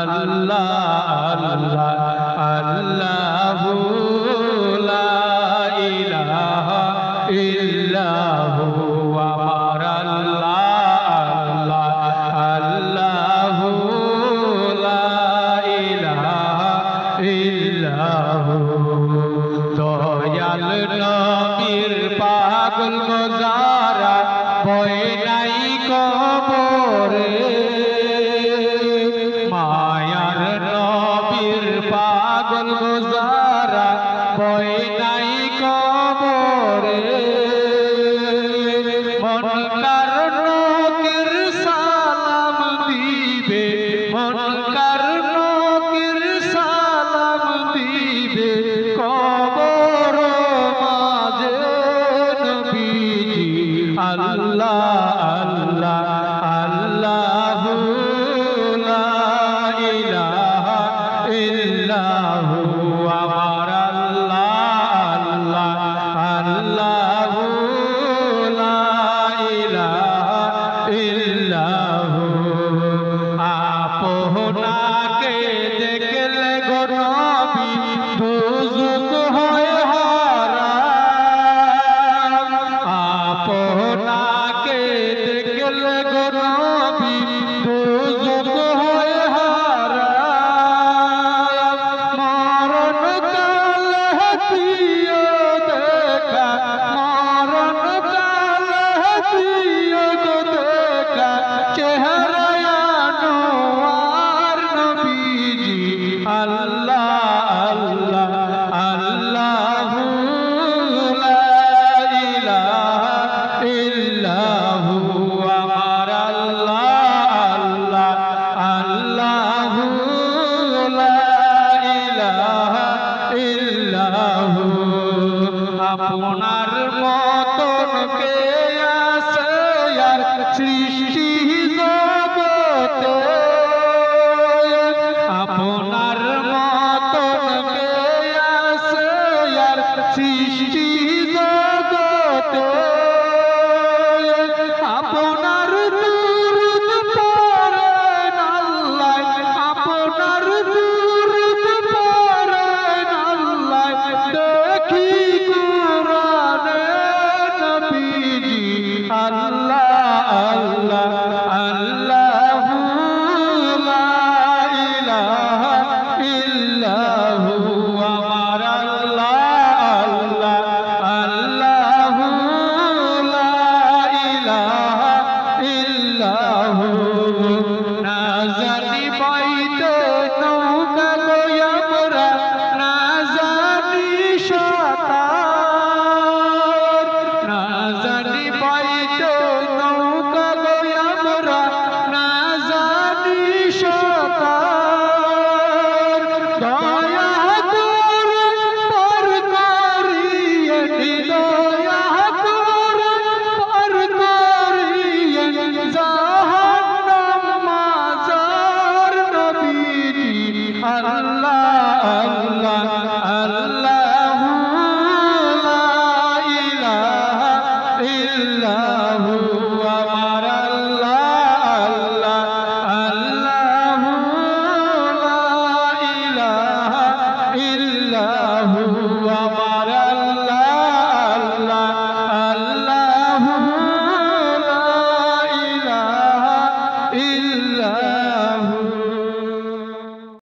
আল্লাহ আল্লাহ আল্লাহু লা ইলাহা ইল্লাহু আমার আল্লাহ আল্লাহু লা ইলাহা ইল্লাহু দয়াল নবীর পাগল গোজারা ভয় নাই কবরে মায়ার নবীর পাগল গোজারা ভয় নাই কবরে মন কারণকের সালাম দিবে মন কারণকের সালাম দিবে কবর মাঝে নবীজি আল্লাহ আল্লাহ আল্লাহু লা ইলাহা ইল্লাহু আমার আল্লাহ আল্লাহু লা ইলাহা ইল্লাহু আপনাকে দেখলে গো নবী দুজক হয় হারাম আপনাকে দেখলে গো